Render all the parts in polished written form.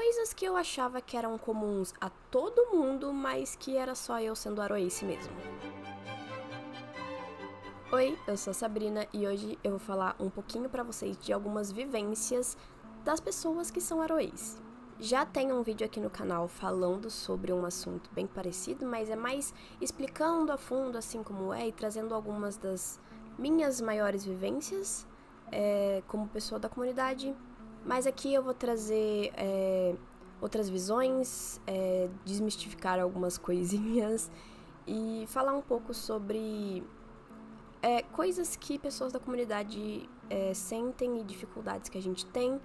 coisas que eu achava que eram comuns a todo mundo, mas que era só eu sendo aroense mesmo. Oi, eu sou a Sabrina e hoje eu vou falar um pouquinho pra vocês de algumas vivências das pessoas que são aroense. Já tem um vídeo aqui no canal falando sobre um assunto bem parecido, mas é mais explicando a fundo assim como é e trazendo algumas das minhas maiores vivências como pessoa da comunidade. Mas aqui eu vou trazer outras visões, desmistificar algumas coisinhas e falar um pouco sobre coisas que pessoas da comunidade sentem e dificuldades que a gente tem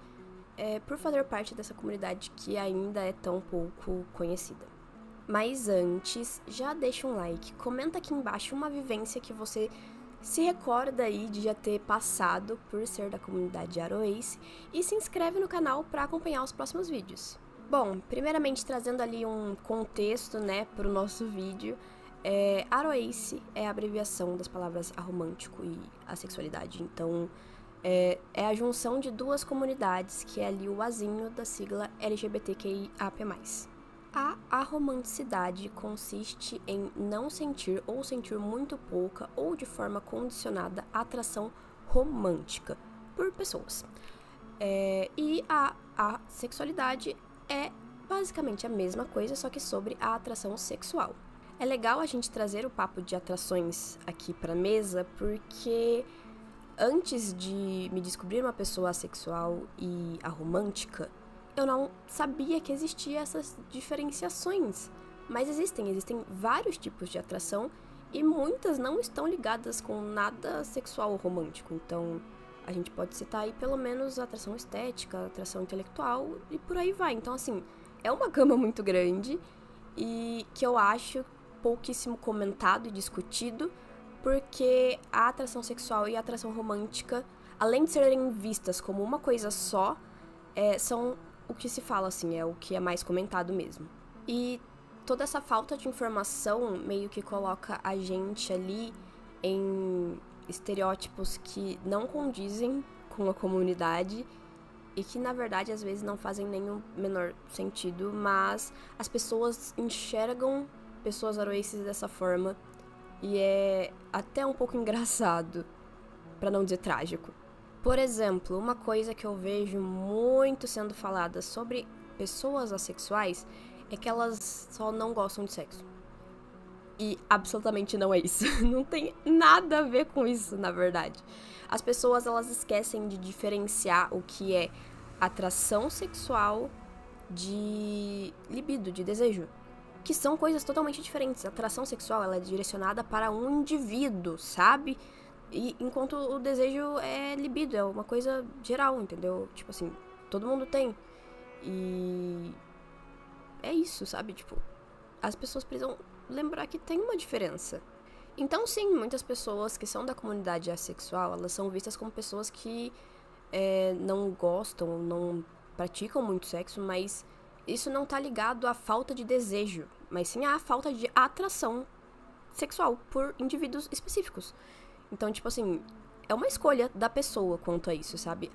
por fazer parte dessa comunidade que ainda é tão pouco conhecida. Mas antes, já deixa um like, comenta aqui embaixo uma vivência que você se recorda aí de já ter passado por ser da comunidade aroense e se inscreve no canal para acompanhar os próximos vídeos. Bom, primeiramente trazendo ali um contexto, para o nosso vídeo, aroense é a abreviação das palavras aromântico e assexualidade, então é a junção de duas comunidades, que é ali o azinho da sigla LGBTQIAP+. A aromanticidade consiste em não sentir ou sentir muito pouca ou de forma condicionada atração romântica por pessoas. E a sexualidade é basicamente a mesma coisa, só que sobre a atração sexual. É legal a gente trazer o papo de atrações aqui pra mesa, porque antes de me descobrir uma pessoa assexual e aromântica, eu não sabia que existia essas diferenciações. Mas existem vários tipos de atração e muitas não estão ligadas com nada sexual ou romântico. Então, a gente pode citar aí pelo menos atração estética, atração intelectual e por aí vai. Então, assim, é uma gama muito grande e que eu acho pouquíssimo comentado e discutido, porque a atração sexual e a atração romântica, além de serem vistas como uma coisa só, são o que se fala, assim, é o que é mais comentado mesmo. E toda essa falta de informação meio que coloca a gente ali em estereótipos que não condizem com a comunidade e que, na verdade, às vezes não fazem nenhum menor sentido, mas as pessoas enxergam pessoas aroenses dessa forma e é até um pouco engraçado, pra não dizer trágico. Por exemplo, uma coisa que eu vejo muito sendo falada sobre pessoas assexuais é que elas só não gostam de sexo. E absolutamente não é isso. Não tem nada a ver com isso, na verdade. As pessoas, elas esquecem de diferenciar o que é atração sexual de libido, de desejo. Que são coisas totalmente diferentes. A atração sexual, ela é direcionada para um indivíduo, sabe? E enquanto o desejo é libido, é uma coisa geral, entendeu? Tipo assim, todo mundo tem. E é isso, sabe? Tipo, as pessoas precisam lembrar que tem uma diferença. Então, sim, muitas pessoas que são da comunidade assexual, elas são vistas como pessoas que não gostam, não praticam muito sexo, mas isso não tá ligado à falta de desejo, mas sim à falta de atração sexual por indivíduos específicos. Então, tipo assim, é uma escolha da pessoa quanto a isso, sabe?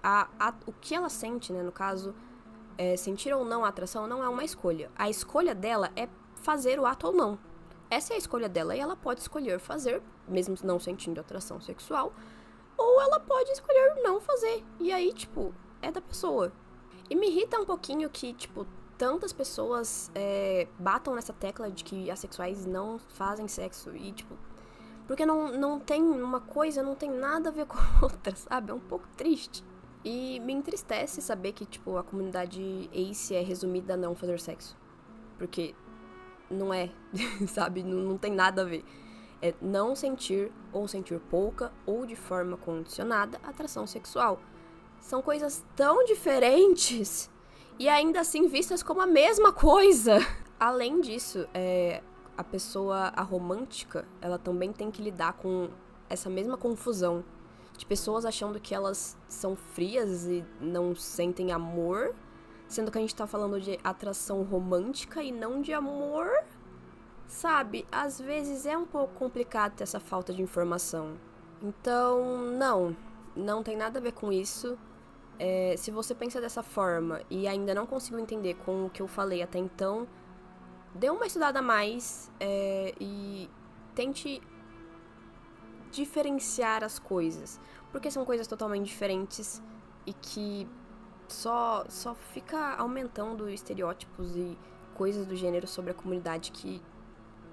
O que ela sente, no caso, sentir ou não a atração não é uma escolha. A escolha dela é fazer o ato ou não. Essa é a escolha dela e ela pode escolher fazer, mesmo não sentindo atração sexual, ou ela pode escolher não fazer. E aí, tipo, é da pessoa. E me irrita um pouquinho que, tipo, tantas pessoas batam nessa tecla de que assexuais não fazem sexo e, tipo, porque não tem uma coisa, não tem nada a ver com a outra, sabe? É um pouco triste. E me entristece saber que, tipo, a comunidade ace é resumida a não fazer sexo. Porque não é, sabe? Não tem nada a ver. É não sentir ou sentir pouca ou de forma condicionada atração sexual. São coisas tão diferentes e ainda assim vistas como a mesma coisa. Além disso, a pessoa aromântica, ela também tem que lidar com essa mesma confusão de pessoas achando que elas são frias e não sentem amor, sendo que a gente tá falando de atração romântica e não de amor, sabe? Às vezes é um pouco complicado ter essa falta de informação. Então, não tem nada a ver com isso. Se você pensa dessa forma e ainda não conseguiu entender com o que eu falei até então, dê uma estudada a mais e tente diferenciar as coisas, porque são coisas totalmente diferentes e que só fica aumentando estereótipos e coisas do gênero sobre a comunidade que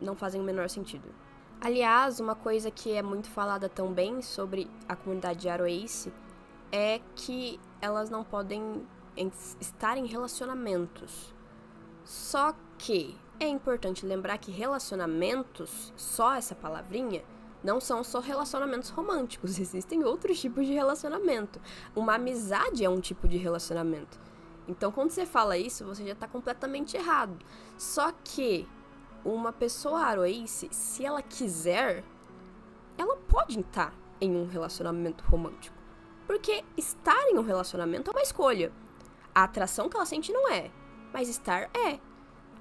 não fazem o menor sentido. Aliás, uma coisa que é muito falada também sobre a comunidade de Aroace é que elas não podem estar em relacionamentos. Só que é importante lembrar que relacionamentos, só essa palavrinha, não são só relacionamentos românticos, existem outros tipos de relacionamento. Uma amizade é um tipo de relacionamento. Então, quando você fala isso, você já está completamente errado. Só que uma pessoa Aroace, se ela quiser, ela pode estar em um relacionamento romântico. Porque estar em um relacionamento é uma escolha. A atração que ela sente não é, mas estar é.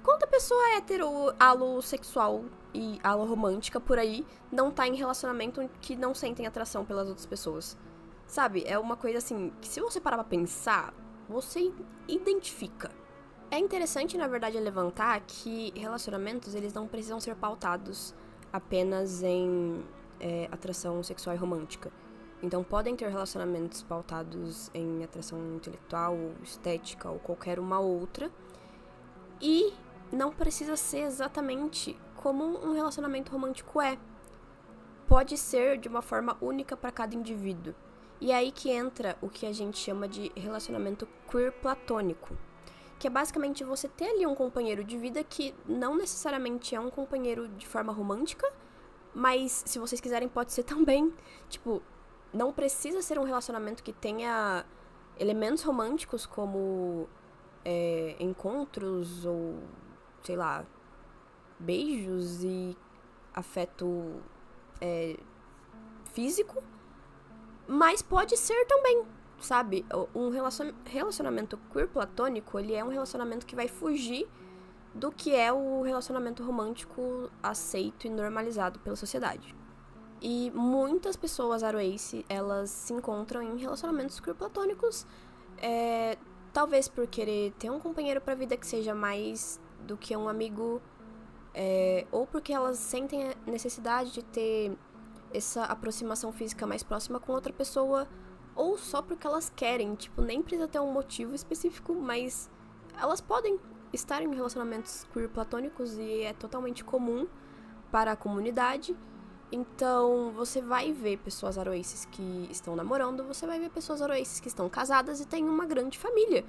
Quanta pessoa hétero, alossexual e aloromântica por aí não tá em relacionamento que não sentem atração pelas outras pessoas? Sabe, é uma coisa assim, que se você parar pra pensar, você identifica. É interessante, na verdade, levantar que relacionamentos, eles não precisam ser pautados apenas em atração sexual e romântica. Então, podem ter relacionamentos pautados em atração intelectual, ou estética, ou qualquer uma outra. E não precisa ser exatamente como um relacionamento romântico é. Pode ser de uma forma única para cada indivíduo. E é aí que entra o que a gente chama de relacionamento queer platônico. Que é basicamente você ter ali um companheiro de vida que não necessariamente é um companheiro de forma romântica, mas se vocês quiserem pode ser também. Tipo, não precisa ser um relacionamento que tenha elementos românticos como encontros ou, sei lá, beijos e afeto físico, mas pode ser também, sabe? Um relacionamento queer platônico, ele é um relacionamento que vai fugir do que é o relacionamento romântico aceito e normalizado pela sociedade. E muitas pessoas Aroace, elas se encontram em relacionamentos queer platônicos, talvez por querer ter um companheiro pra vida que seja mais do que um amigo, ou porque elas sentem a necessidade de ter essa aproximação física mais próxima com outra pessoa, ou só porque elas querem, tipo, nem precisa ter um motivo específico, mas elas podem estar em relacionamentos queer platônicos e é totalmente comum para a comunidade. Então, você vai ver pessoas Aroaces que estão namorando, você vai ver pessoas Aroaces que estão casadas e têm uma grande família.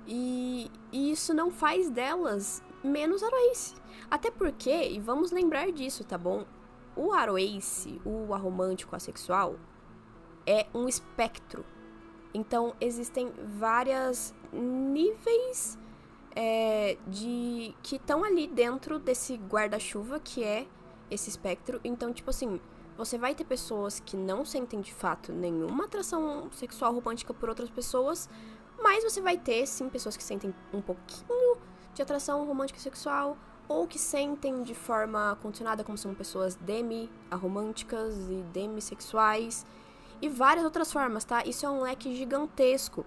E isso não faz delas menos Aroace. Até porque, e vamos lembrar disso, tá bom? O Aroace, o aromântico assexual, é um espectro. Então, existem vários níveis que estão ali dentro desse guarda-chuva que é esse espectro. Então, tipo assim, você vai ter pessoas que não sentem de fato nenhuma atração sexual romântica por outras pessoas, mas você vai ter, sim, pessoas que sentem um pouquinho de atração romântica sexual, ou que sentem de forma condicionada, como são pessoas demi-aromânticas e demissexuais, e várias outras formas, tá? Isso é um leque gigantesco.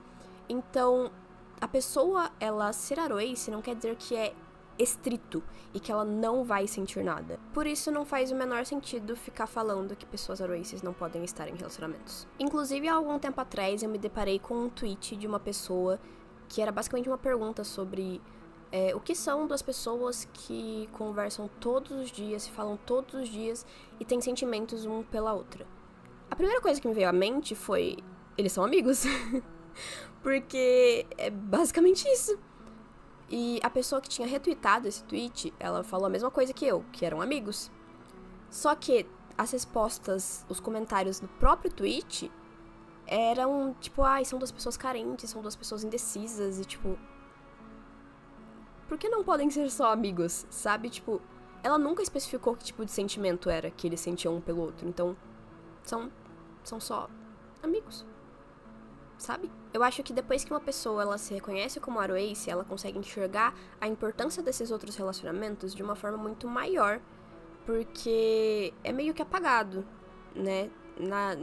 Então, a pessoa, ela ser Aroace não quer dizer que é estrito e que ela não vai sentir nada. Por isso não faz o menor sentido ficar falando que pessoas Aroaces não podem estar em relacionamentos. Inclusive, há algum tempo atrás eu me deparei com um tweet de uma pessoa que era basicamente uma pergunta sobre o que são duas pessoas que conversam todos os dias, se falam todos os dias e têm sentimentos um pela outra. A primeira coisa que me veio à mente foi: eles são amigos. Porque é basicamente isso. E a pessoa que tinha retweetado esse tweet, ela falou a mesma coisa que eu, que eram amigos. Só que as respostas, os comentários do próprio tweet eram tipo, são duas pessoas carentes, são duas pessoas indecisas e tipo, por que não podem ser só amigos, sabe? Tipo, ela nunca especificou que tipo de sentimento era que eles sentiam um pelo outro. Então, são só amigos, sabe? Eu acho que depois que uma pessoa ela se reconhece como Aroace, ela consegue enxergar a importância desses outros relacionamentos de uma forma muito maior, porque é meio que apagado, né? Na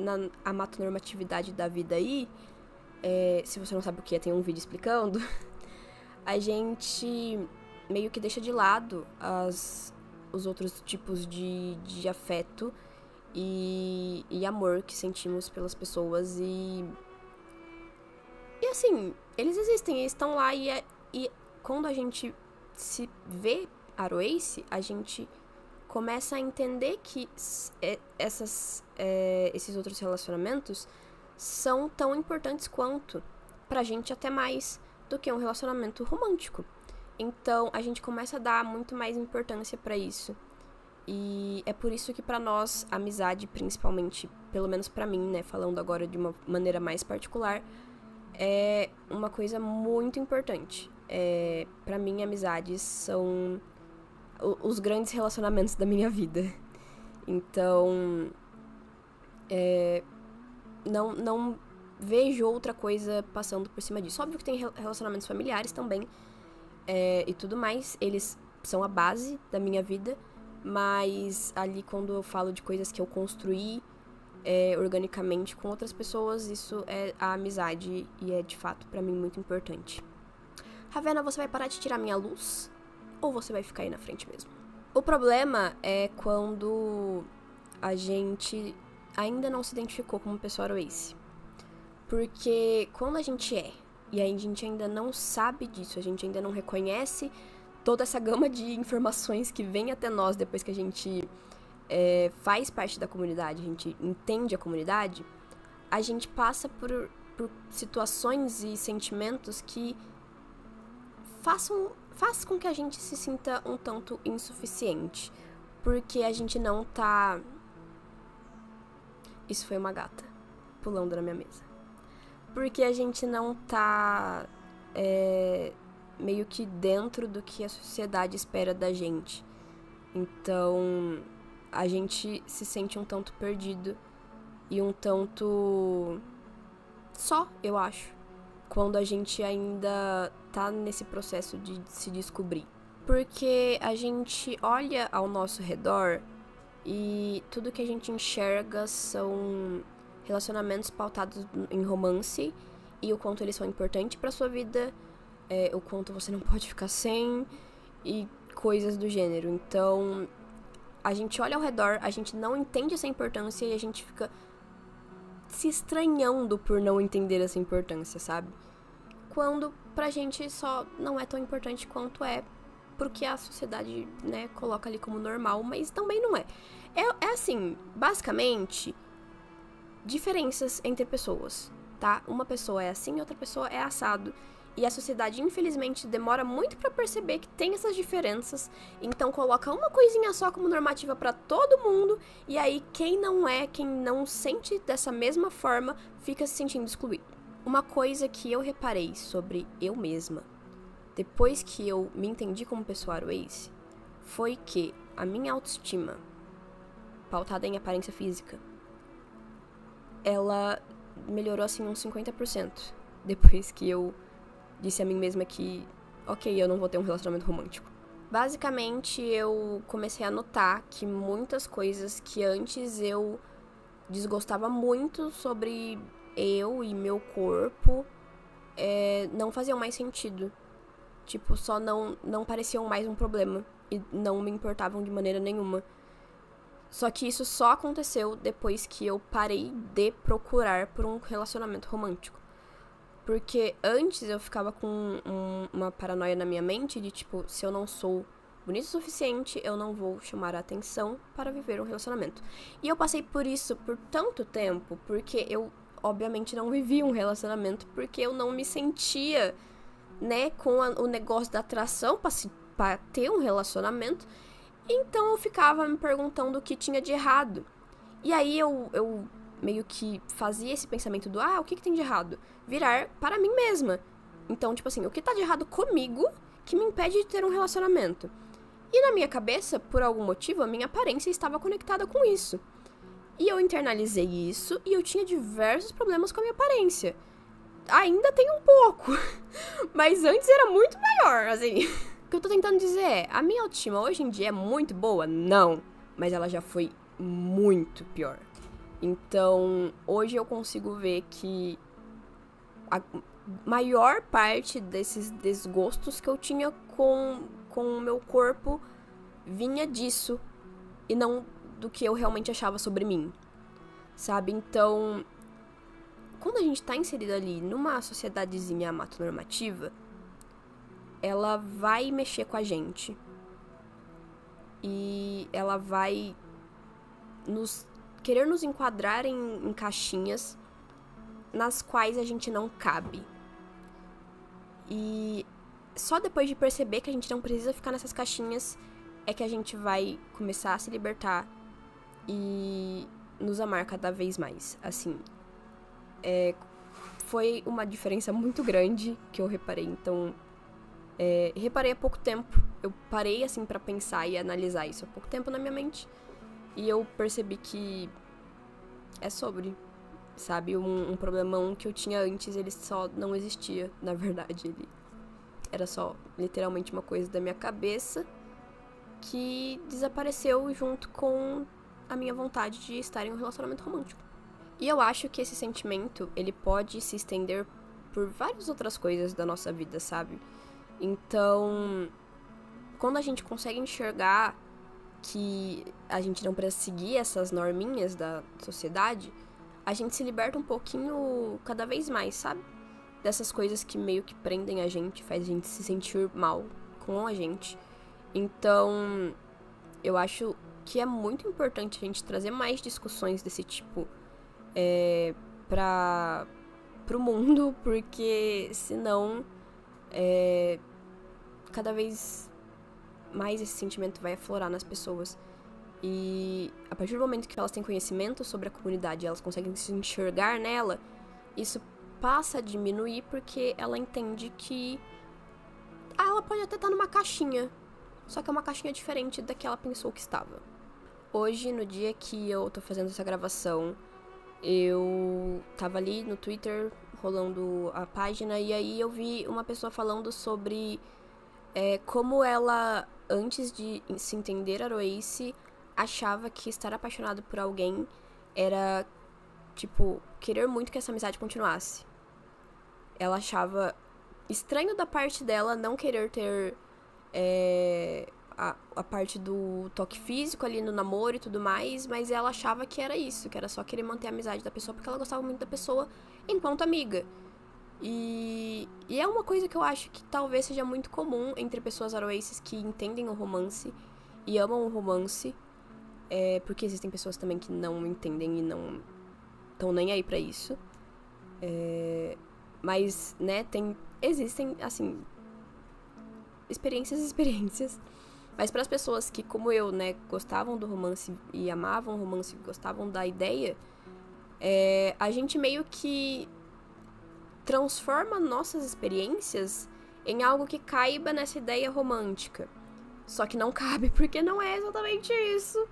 amatonormatividade da vida aí, se você não sabe o que é, tem um vídeo explicando, a gente meio que deixa de lado os outros tipos de afeto e amor que sentimos pelas pessoas e assim, eles existem, eles estão lá e quando a gente se vê Aroace, a gente começa a entender que esses outros relacionamentos são tão importantes quanto, pra gente até mais do que um relacionamento romântico. Então, a gente começa a dar muito mais importância pra isso. E é por isso que pra nós, a amizade, principalmente, pelo menos pra mim, né, falando agora de uma maneira mais particular, é uma coisa muito importante. Pra mim, amizades são os grandes relacionamentos da minha vida. Então, não vejo outra coisa passando por cima disso. Óbvio que tem relacionamentos familiares também e tudo mais. Eles são a base da minha vida. Mas ali quando eu falo de coisas que eu construí organicamente com outras pessoas, isso é a amizade e é de fato pra mim muito importante. Ravena, você vai parar de tirar minha luz? Ou você vai ficar aí na frente mesmo? O problema é quando a gente ainda não se identificou como pessoa Aroace. Porque quando a gente e a gente ainda não sabe disso, a gente ainda não reconhece toda essa gama de informações que vem até nós depois que a gente faz parte da comunidade, a gente entende a comunidade, a gente passa por situações e sentimentos que faz com que a gente se sinta um tanto insuficiente. Porque a gente não tá... Isso foi uma gata pulando na minha mesa. Porque a gente não tá meio que dentro do que a sociedade espera da gente. Então, a gente se sente um tanto perdido e um tanto só, eu acho, quando a gente ainda tá nesse processo de se descobrir. Porque a gente olha ao nosso redor e tudo que a gente enxerga são relacionamentos pautados em romance e o quanto eles são importantes pra sua vida, o quanto você não pode ficar sem e coisas do gênero. Então, a gente olha ao redor, a gente não entende essa importância e a gente fica se estranhando por não entender essa importância, sabe? Quando pra gente só não é tão importante quanto porque a sociedade, né, coloca ali como normal, mas também não é. É assim, basicamente, diferenças entre pessoas, tá? Uma pessoa é assim, outra pessoa é assado. E a sociedade, infelizmente, demora muito pra perceber que tem essas diferenças. Então, coloca uma coisinha só como normativa pra todo mundo. E aí, quem não sente dessa mesma forma, fica se sentindo excluído. Uma coisa que eu reparei sobre eu mesma, depois que eu me entendi como pessoa Aroace, foi que a minha autoestima, pautada em aparência física, ela melhorou, assim, uns 50%. Depois que eu disse a mim mesma que, ok, eu não vou ter um relacionamento romântico. Basicamente, eu comecei a notar que muitas coisas que antes eu desgostava muito sobre eu e meu corpo não faziam mais sentido. Tipo, só não pareciam mais um problema e não me importavam de maneira nenhuma. Só que isso só aconteceu depois que eu parei de procurar por um relacionamento romântico. Porque antes eu ficava com uma paranoia na minha mente de, tipo, se eu não sou bonita o suficiente, eu não vou chamar a atenção para viver um relacionamento. E eu passei por isso por tanto tempo, porque eu, obviamente, não vivi um relacionamento, porque eu não me sentia, né, com o negócio da atração para ter um relacionamento. Então eu ficava me perguntando o que tinha de errado. E aí eu meio que fazia esse pensamento do, o que tem de errado? Virar para mim mesma. Então, tipo assim, o que tá de errado comigo que me impede de ter um relacionamento? E na minha cabeça, por algum motivo, a minha aparência estava conectada com isso. E eu internalizei isso e eu tinha diversos problemas com a minha aparência. Ainda tem um pouco, mas antes era muito maior, assim. O que eu tô tentando dizer a minha autoestima hoje em dia é muito boa? Não, mas ela já foi muito pior. Então, hoje eu consigo ver que a maior parte desses desgostos que eu tinha com o meu corpo vinha disso e não do que eu realmente achava sobre mim, sabe? Então, quando a gente tá inserido ali numa sociedadezinha mato-normativa, ela vai mexer com a gente. E ela vai querer nos enquadrar em caixinhas nas quais a gente não cabe. E só depois de perceber que a gente não precisa ficar nessas caixinhas é que a gente vai começar a se libertar e nos amar cada vez mais. Assim, foi uma diferença muito grande que eu reparei. Então, reparei há pouco tempo. Eu parei, assim, pra pensar e analisar isso há pouco tempo na minha mente. E eu percebi que é sobre, sabe, um problemão que eu tinha antes, ele só não existia, na verdade. Ele era só, literalmente, uma coisa da minha cabeça que desapareceu junto com a minha vontade de estar em um relacionamento romântico. E eu acho que esse sentimento, ele pode se estender por várias outras coisas da nossa vida, sabe? Então, quando a gente consegue enxergar que a gente não precisa seguir essas norminhas da sociedade, a gente se liberta um pouquinho cada vez mais, sabe? Dessas coisas que meio que prendem a gente, faz a gente se sentir mal com a gente. Então, eu acho que é muito importante a gente trazer mais discussões desse tipo pro mundo, porque senão cada vez mais esse sentimento vai aflorar nas pessoas. E a partir do momento que elas têm conhecimento sobre a comunidade, elas conseguem se enxergar nela, isso passa a diminuir porque ela entende que ela pode até estar numa caixinha, só que é uma caixinha diferente da que ela pensou que estava. Hoje, no dia que eu tô fazendo essa gravação, eu tava ali no Twitter rolando a página e aí eu vi uma pessoa falando sobre como ela, antes de se entender aroeice, achava que estar apaixonado por alguém era, tipo, querer muito que essa amizade continuasse. Ela achava estranho da parte dela não querer ter a parte do toque físico ali no namoro e tudo mais, mas ela achava que era isso, que era só querer manter a amizade da pessoa porque ela gostava muito da pessoa enquanto amiga. E é uma coisa que eu acho que talvez seja muito comum entre pessoas aroeices que entendem o romance e amam o romance, porque existem pessoas também que não entendem e não estão nem aí pra isso. Mas, né, existem, assim, experiências. Mas para as pessoas que, como eu, né, gostavam do romance e amavam o romance, gostavam da ideia, a gente meio que transforma nossas experiências em algo que caiba nessa ideia romântica. Só que não cabe, porque não é exatamente isso.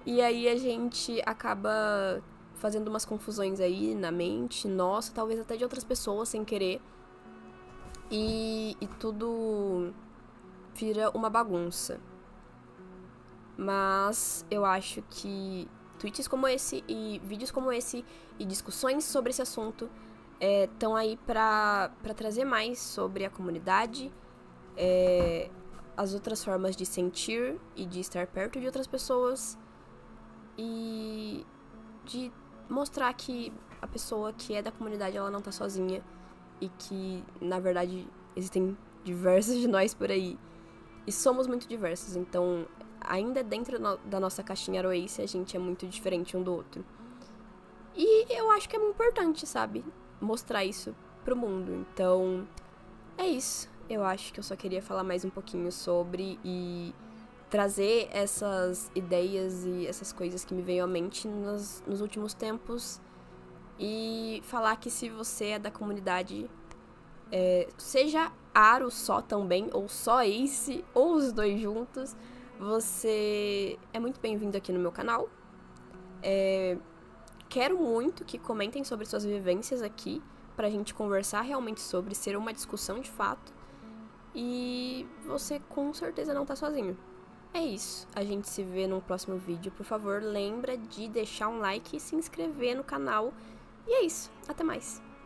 E aí a gente acaba fazendo umas confusões aí na mente, nossa, talvez até de outras pessoas sem querer. E tudo vira uma bagunça. Mas eu acho que tweets como esse e vídeos como esse e discussões sobre esse assunto estão aí pra trazer mais sobre a comunidade, as outras formas de sentir e de estar perto de outras pessoas e de mostrar que a pessoa que é da comunidade, ela não tá sozinha e que, na verdade, existem diversos de nós por aí. E somos muito diversos, então, ainda dentro da nossa caixinha aroeice, a gente é muito diferente um do outro. E eu acho que é muito importante, sabe? Mostrar isso pro mundo. Então, é isso. Eu acho que eu só queria falar mais um pouquinho sobre e trazer essas ideias e essas coisas que me veio à mente nos últimos tempos. E falar que se você é da comunidade, seja aro só também, ou só ace, ou os dois juntos, você é muito bem-vindo aqui no meu canal. Quero muito que comentem sobre suas vivências aqui, pra gente conversar realmente sobre, ser uma discussão de fato. E você com certeza não tá sozinho. É isso, a gente se vê no próximo vídeo. Por favor, lembra de deixar um like e se inscrever no canal. E é isso, até mais!